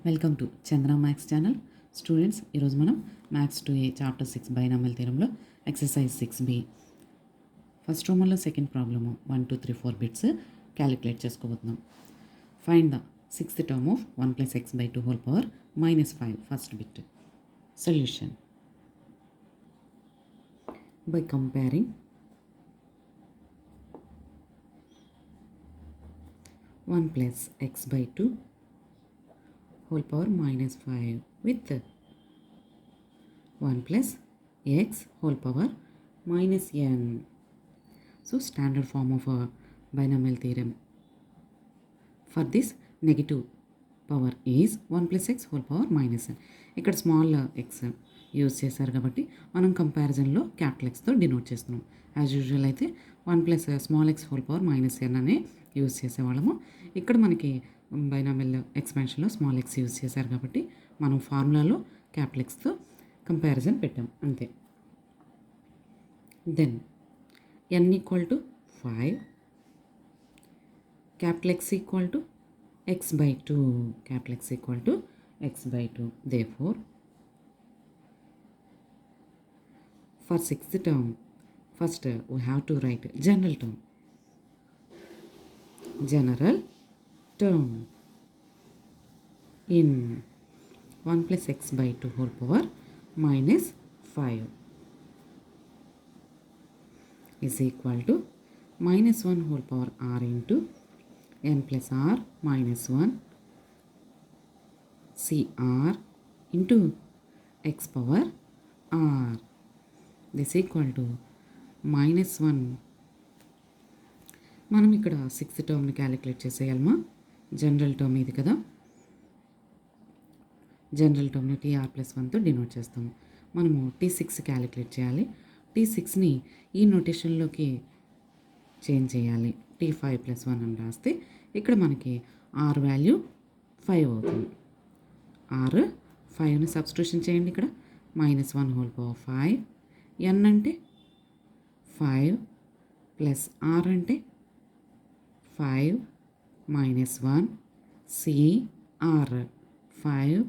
Welcome to Chandra maths channel. Students, ఈరోజు మనం maths 2A chapter 6 binomial థియరంలో ఎక్సర్సైజ్ 6B ఫస్ట్ రోమన్లో సెకండ్ ప్రాబ్లము 1 2 3 4 బిట్స్ క్యాలిక్యులేట్ చేసుకోబోతున్నాం. Find the sixth term of 1 + x/2 whole power -5 first bit. Solution by comparing 1 + x/2 whole power -5 with 1 plus x whole power -n. So standard form of a binomial theorem for this negative power is 1 plus x whole power -n. ఇక్కడ small x use చేశారు కాబట్టి మనం కంపారిజన్లో capital ఎక్స్తో denote చేస్తున్నాం. As usual అయితే 1 plus small x whole power -n అనే use చేసేవాళ్ళము. ఇక్కడ మనకి బైనామియల్ ఎక్స్పాన్షన్లో స్మాల్ ఎక్స్ యూజ్ చేశారు కాబట్టి మనం ఫార్ములాలో క్యాపిటల్ ఎక్స్తో కంపారిజన్ పెట్టాం అంతే. Then n = 5, capital x = x/2, capital x = x/2. Therefore for sixth term, first we have to write general term. General term in 1 plus x/2 whole power -5 is equal to -1 whole power r into n plus r minus 1 cr into x power r. This equal to -1. మనం ఇక్కడ sixth టర్మ్ని calculate చేసేయాలమా. General term ఇది కదా, general టర్మ్ని TR+1తో denote చేస్తాము. మనము T6 calculate చేయాలి. T6ని ఈ నోటేషన్లోకి చేంజ్ చేయాలి. T5+1 అని రాస్తే ఇక్కడ మనకి R వాల్యూ 5 అవుతుంది. R 5ని సబ్స్టిట్యూషన్ చేయండి. ఇక్కడ -1 whole power 5, n అంటే 5 ప్లస్ r అంటే 5 -1 cr 5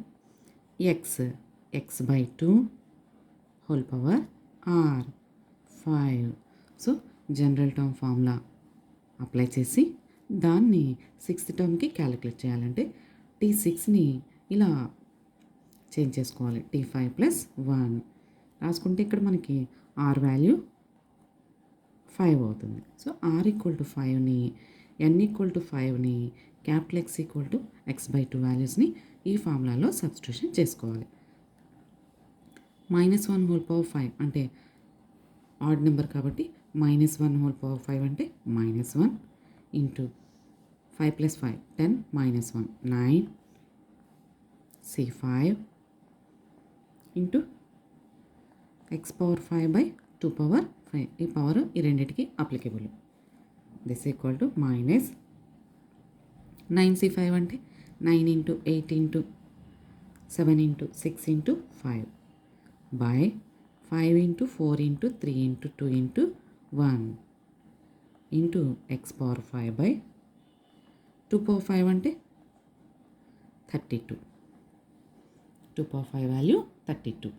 x/2 whole power r 5. So general term formula apply చేసి దాన్ని సిక్స్త్ టర్మ్కి క్యాలిక్యులేట్ చేయాలంటే T6ని ఇలా చేంజ్ చేసుకోవాలి. T5+1 రాసుకుంటే ఇక్కడ మనకి r వాల్యూ 5 అవుతుంది. సో r = 5ని, n = 5ని, క్యాపిటల్ x = x/2 వాల్యూస్ని ఈ ఫార్ములాలో సబ్స్టిట్యూషన్ చేసుకోవాలి. -1 whole power 5 అంటే ఆడ్ నెంబర్ కాబట్టి -1 whole power 5 అంటే -1 into 5 + 5 10 -1 9 c5 into x power 5/2 power 5. ఈ పవర్ ఈ రెండింటికి applicable. This equal to -9c5 అంటే 9 × 8 × 7 × 6 × 5 by 5 × 4 × 3 × 2 × 1 into x power 5/2 power 5 అంటే 32. 2 power 5 వాల్యూ 32.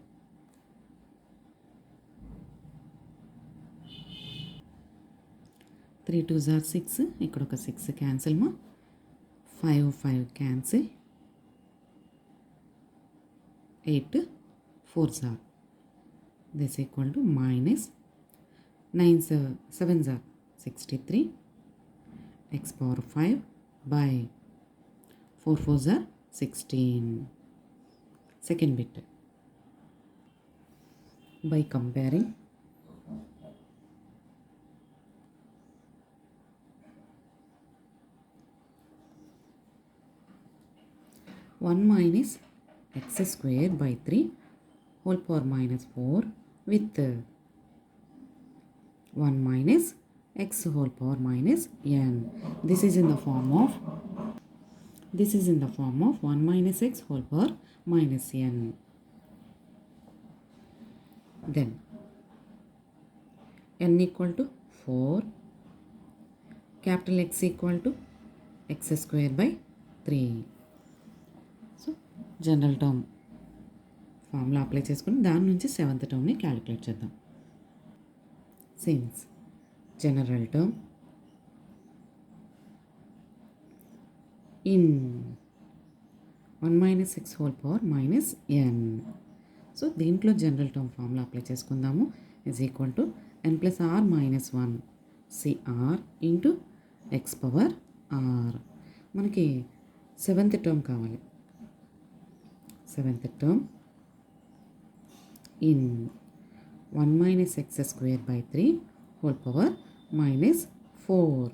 3 2s are 6. ఇక్కడ ఒక 6 క్యాన్సిల్ మా, 5 5 cancel, 8 4s are. This equal to -9 7s are 63 x power 5 by 4 4s are 16. Second bit by comparing 1 minus x²/3 whole power -4 with 1 minus x whole power -n. This is in the form of 1 minus x whole power -n. Then n = 4, capital X = x²/3. So general term formula apply చేసుకుని దాని నుంచి 7th టర్మ్ని calculate చేద్దాం. Since general term in 1 minus x whole power minus n. So దీంట్లో general term formula apply చేసుకుందాము. Is equal to n plus r minus 1 C R into x power r. మనకి 7th term కావాలి. 7th term in 1 minus x square by 3 whole power minus 4.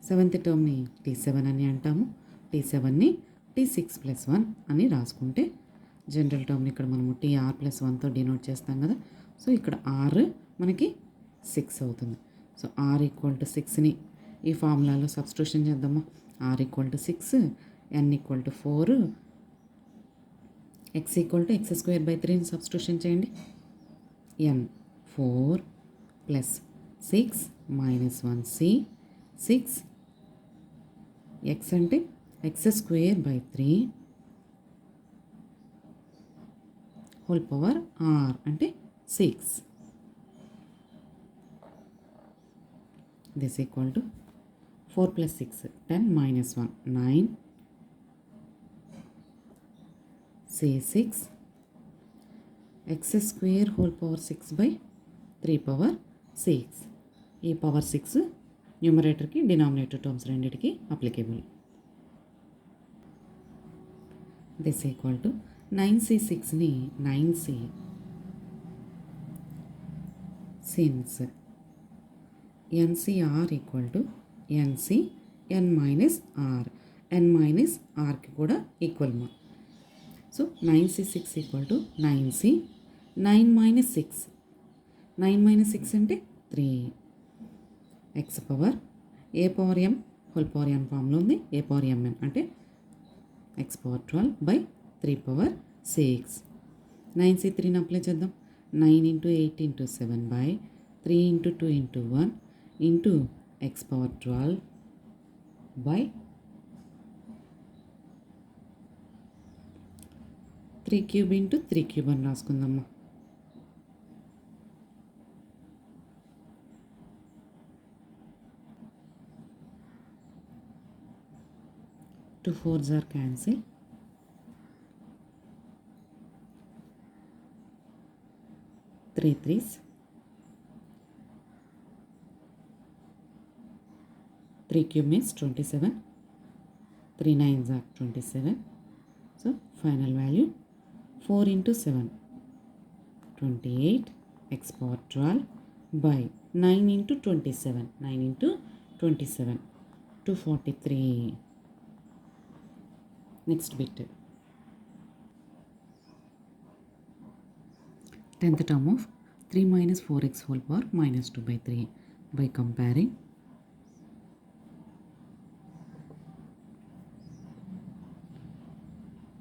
7th టర్మ్ని T7 అని అంటాము. T7ని T6 plus 1 అని రాసుకుంటే general టర్మ్ని ఇక్కడ మనము TR ప్లస్ 1తో డినోట్ చేస్తాం కదా. సో ఇక్కడ R మనకి 6 అవుతుంది. సో R ఈక్వల్ టు 6ని ఈ ఫార్ములాలో సబ్స్టిట్యూషన్ చేద్దాము. R equal to 6, N equal to 4, X equal to x square by 3ని సబ్స్టిట్యూషన్ చేయండి. N 4 plus 6 minus 1C 6 X అంటే x square by 3 whole power R అంటే 6. This equal to 4 plus 6 10 minus 1 9 C6 x square whole power 6 by 3 power 6. ఈ power 6 న్యూమరేటర్కి denominator terms రెండింటికి applicable. This equal to 9C6ని 9C since NCR equal to NC N minus R. N minus Rకి కూడా equal మా. So 9C6 equal to 9C 9 minus 6 9 minus 6 అంటే 3 x power a power m whole power n ఫామ్లో ఉంది. A power m n అంటే x power 12 by 3 power 6. 9C3ని apply చేద్దాం. 9 into 8 into 7 by 3 into 2 into 1 into x power 12 by 3 cube into 3 cube అని రాసుకుందామా. Two 4s are cancel. 3 3s. 3 cube means 27. 3 9s are 27. So final value 4 into 7 28 x power 12 by 9 into 27. 9 into 27 243. Next bit. 10th term of 3 minus 4x whole power minus 2 by 3 by comparing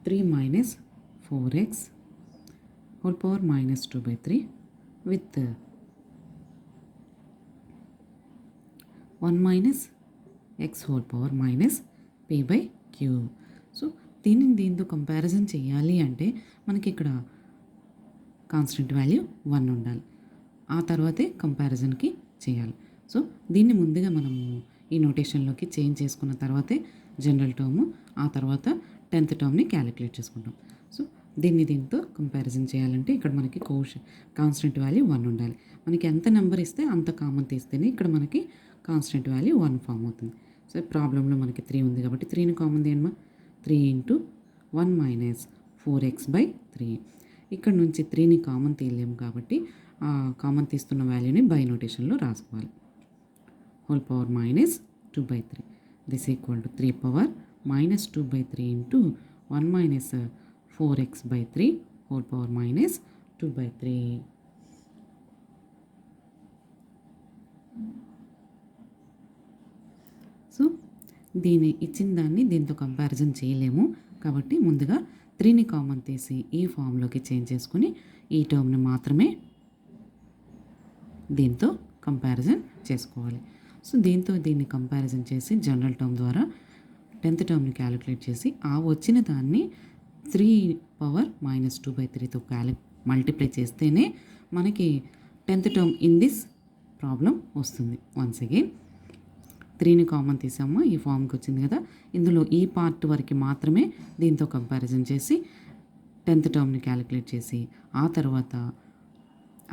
3 minus 4x whole power minus 2 by 3 with 1 minus x whole power minus p by q. So దీంతో comparison చేయాలి అంటే మనకి ఇక్కడ constant value 1 ఉండాలి. ఆ తర్వాతే కంపారిజన్కి చేయాలి. So దీన్ని ముందుగా మనము ఈ నోటేషన్లోకి చేంజ్ చేసుకున్న తర్వాతే జనరల్ టర్మ్, ఆ తర్వాత 10th టర్మ్ని క్యాలిక్యులేట్ చేసుకుంటాం. సో దీంతో కంపారిజన్ చేయాలంటే ఇక్కడ మనకి కాన్స్టెంట్ వాల్యూ 1 ఉండాలి. మనకి ఎంత నెంబర్ ఇస్తే అంత కామన్ తీస్తేనే ఇక్కడ మనకి కాన్స్టెంట్ వాల్యూ 1 ఫామ్ అవుతుంది. సో ప్రాబ్లంలో మనకి 3 ఉంది కాబట్టి 3ని కామన్ తీయమ్మా. 3 ఇంటూ 1 మైనస్ 4x బై 3. ఇక్కడ నుంచి 3ని కామన్ తీయలేము కాబట్టి కామన్ తీస్తున్న వాల్యూని బై నోటేషన్లో రాసుకోవాలి. Whole power minus 2 by 3. This equal to 3 power minus 2 by 3 into 1 minus 4x by 3 whole power minus 2 by 3. So ఇచ్చిన దాన్ని దీంతో కంపారిజన్ చేయలేము కాబట్టి ముందుగా 3ని కామన్ తీసి ఈ ఫామ్లోకి చేంజ్ చేసుకుని ఈ టర్మ్ని మాత్రమే దీంతో కంపారిజన్ చేసుకోవాలి. సో దీన్ని కంపారిజన్ చేసి జనరల్ టర్మ్ ద్వారా 10th టర్మ్ని క్యాలిక్యులేట్ చేసి ఆ వచ్చిన దాన్ని 3 power -2/3తో మల్టిప్లై చేస్తేనే మనకి 10th term in this problem వస్తుంది. వన్స్ అగైన్ 3ని కామన్ తీసాము, ఈ ఫామ్కి వచ్చింది కదా. ఇందులో ఈ పార్ట్ వరకు మాత్రమే దీంతో కంపారిజన్ చేసి 10th టర్మ్ని క్యాలిక్యులేట్ చేసి ఆ తర్వాత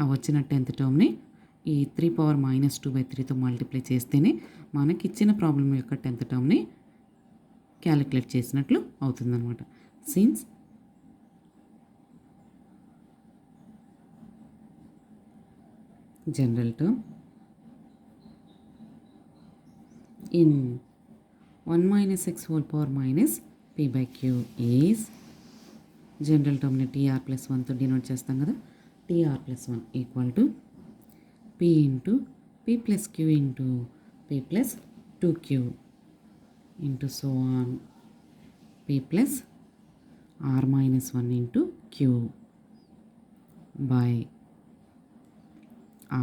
ఆ వచ్చిన 10th టర్మ్ని ఈ 3 power -2/3తో మల్టిప్లై చేస్తేనే మనకి ఇచ్చిన ప్రాబ్లం యొక్క 10th టర్మ్ని క్యాలిక్యులేట్ చేసినట్లు అవుతుందన్నమాట. Since general term in 1 - x whole power minus p/q is general టర్మ్ని tr+1తో డినోట్ చేస్తాం కదా. tr+1 equal to p into p+q into p+2q into so on p+r-1 into q by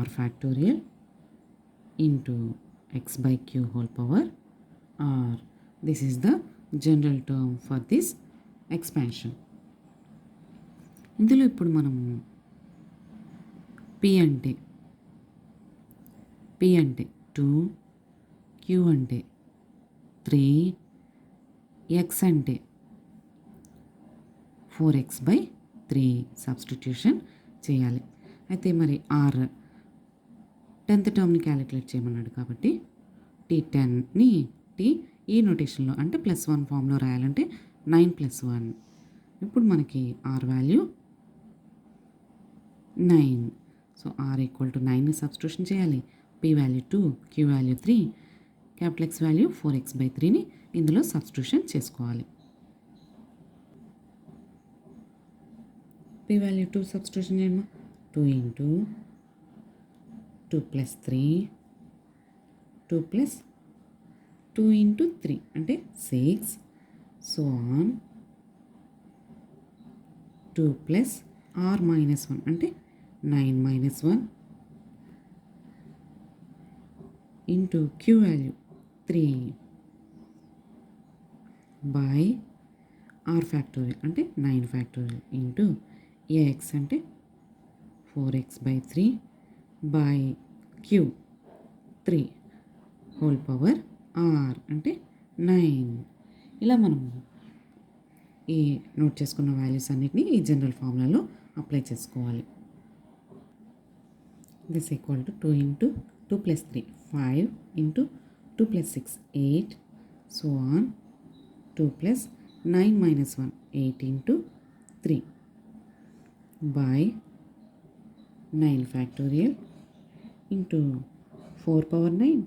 r factorial into x by q whole power r. This is the general term for this expansion. ఇందులో ఇప్పుడు మనము p అంటే 2, q అంటే 3, x అంటే 4x/3 substitution చేయాలి. అయితే మరి r 10th టర్మ్ని calculate చేయమన్నాడు కాబట్టి t10ని ఈ నోటేషన్లో అంటే +1 ఫామ్లో రాయాలంటే 9+1. ఇప్పుడు మనకి r value 9. So r equal to 9ని సబ్స్టిట్యూషన్ చేయాలి. p value 2, q value 3, X value 4x/3ని ఇందులో సబ్స్టిట్యూషన్ చేసుకోవాలి. p వాల్యూ 2 సబ్స్టిట్యూషన్ చేయమ్మా. 2 ఇంటూ 2 + 3, 2 + 2 ఇంటూ 3 అంటే 6. సో ఆన్ 2 + r-1 అంటే 9-1 into q value 3 by r factorial అంటే 9 ఫ్యాక్టోరియల్ ఇంటూ x అంటే 4x/3 by q 3 whole power r అంటే 9. ఇలా మనం ఈ నోట్ చేసుకున్న వాల్యూస్ అన్నిటిని ఈ జనరల్ ఫార్ములాలో అప్లై చేసుకోవాలి. This equal to 2 into 2 + 3 5 into 2 + 6 8 so on 2 + 9-1 8 into 3 by 9 factorial into 4 power 9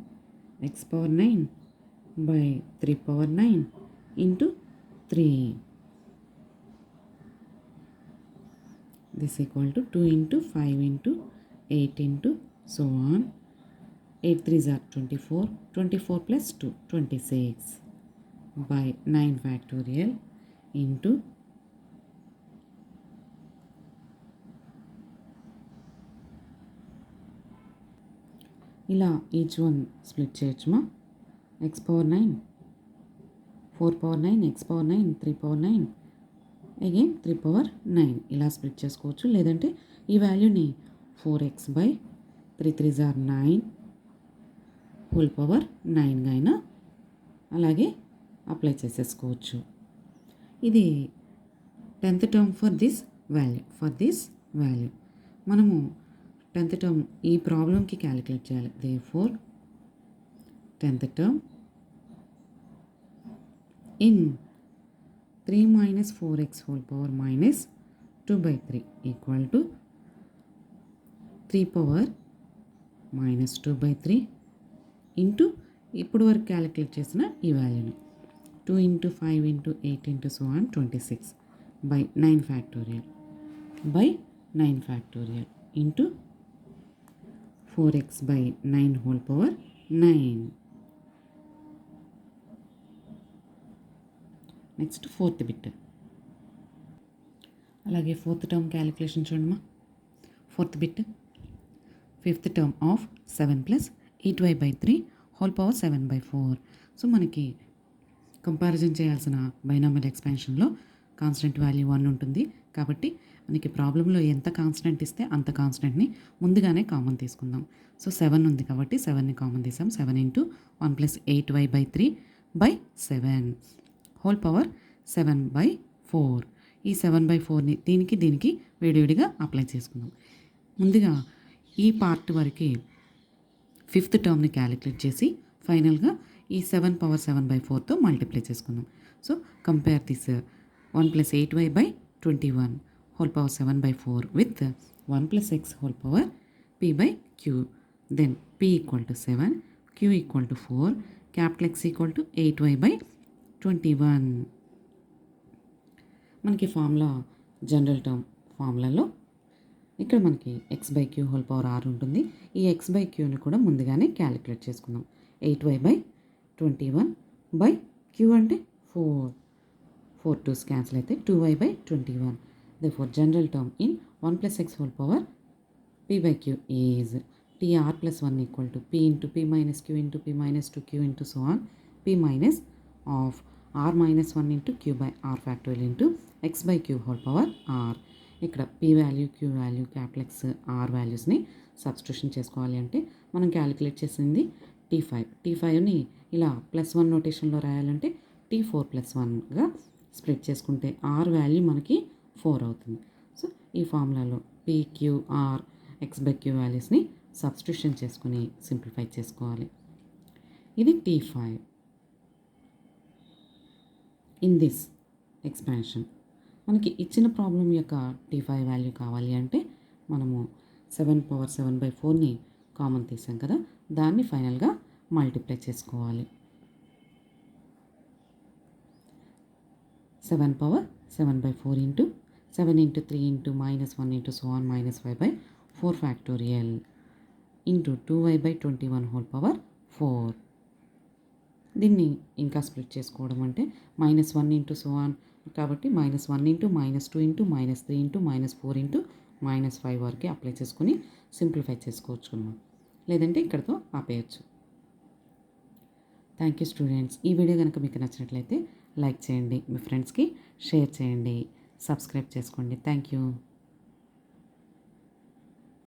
x power 9 by 3 power 9 into 3. This equal to 2 into 5 into 8 into so on. 8 3s are 24. 24 plus 2 26 by 9 factorial into ఇలా each one split చేయొచ్చుమా. x power 9, 4 power 9, x power 9, 3 power 9 again 3 power 9 ఇలా split చేసుకోవచ్చు. లేదంటే ఈ వాల్యూని 4x/3 3s are 9 whole power 9గా అయినా అలాగే apply చేసేసుకోవచ్చు. ఇది 10th term for this value మనము 10th టర్మ్ ఈ ప్రాబ్లంకి క్యాలిక్యులేట్ చేయాలి. Therefore 10th term in 3 - 4x whole power -2/3 equal to 3 power -2/3 into ఇప్పుడు వరకు క్యాలిక్యులేట్ చేసిన ఈ వాల్యూని 2 into 5 into 8 into so on 26 by 9 factorial into 4x/9 whole power 9. Next 4th bit. అలాగే 4th టర్మ్ క్యాలిక్యులేషన్ చూడమ్మా. 4th bit 5th term of 7 + 8y/3 whole power 7/4. So మనకి comparison చేయాల్సిన binomial ఎక్స్పాన్షన్లో constant value 1 ఉంటుంది. కాబట్టి మనకి ప్రాబ్లంలో ఎంత కాన్స్టెంట్ ఇస్తే అంత కాన్స్టెంట్ని ముందుగానే కామన్ తీసుకుందాం. సో 7 ఉంది కాబట్టి 7ని కామన్ తీసాం. 7 into 1 plus 8y/3/7 whole power 7/4. ఈ 7/4ని దీనికి విడివిడిగా అప్లై చేసుకుందాం. ముందుగా ఈ పార్ట్ వరకు 5th టర్మ్ని క్యాలిక్యులేట్ చేసి ఫైనల్గా ఈ 7 పవర్ 7/4తో మల్టిప్లై చేసుకుందాం. So compare this 1 plus 8y/21 whole power 7/4 with 1 plus x whole power p/q. Then p equal to 7, q equal to 4, capital X equal to 8y/21. మనకి formula general term ఫార్ములాలో ఇక్కడ మనకి x/q whole power r ఉంటుంది. ఈ x/qని కూడా ముందుగానే calculate చేసుకుందాం. 8y/21/q అంటే 4. 4 2's cancel అయితే 2y/21. Therefore, general term in 1 plus x whole power p/q is tr plus 1 equal to p into p minus q into p minus 2q into so on, p minus of r minus 1 into q by r factorial into x/q whole power r. ఇక్కడ p value, q value, capital X, r వాల్యూస్ని substitution చేసుకోవాలి అంటే మనం calculate చేసింది t5ని ఇలా +1 నోటేషన్లో రాయాలంటే t4 + 1గా split చేసుకుంటే r వాల్యూ మనకి 4 అవుతుంది. సో ఈ ఫార్ములాలో PQR x/q వాల్యూస్ని సబ్స్టిట్యూషన్ చేసుకుని సింప్లిఫై చేసుకోవాలి. ఇది T5. ఇన్ దిస్ ఎక్స్పాన్షన్ మనకి ఇచ్చిన ప్రాబ్లం యొక్క T5 వాల్యూ కావాలి అంటే మనము 7 పవర్ 7/4ని కామన్ తీసాం కదా, దాన్ని ఫైనల్గా మల్టిప్లై చేసుకోవాలి. 7 power 7/4 into 7 into 3 into minus 1 into so on minus 5/4 factorial into 2y/21 whole power 4. దీన్ని ఇంకా స్ప్లిట్ చేసుకోవడం అంటే -1 into so on కాబట్టి -1 into -2 into -3 into -4 into -5 వరకు అప్లై చేసుకుని సింప్లిఫై చేసుకోవచ్చు అన్నమాట. లేదంటే ఇక్కడతో ఆపేయచ్చు. Thank you students. ఈ వీడియో కనుక మీకు నచ్చినట్లయితే లైక్ చేయండి, మీ ఫ్రెండ్స్కి షేర్ చేయండి, సబ్స్క్రైబ్ చేసుకోండి. Thank you.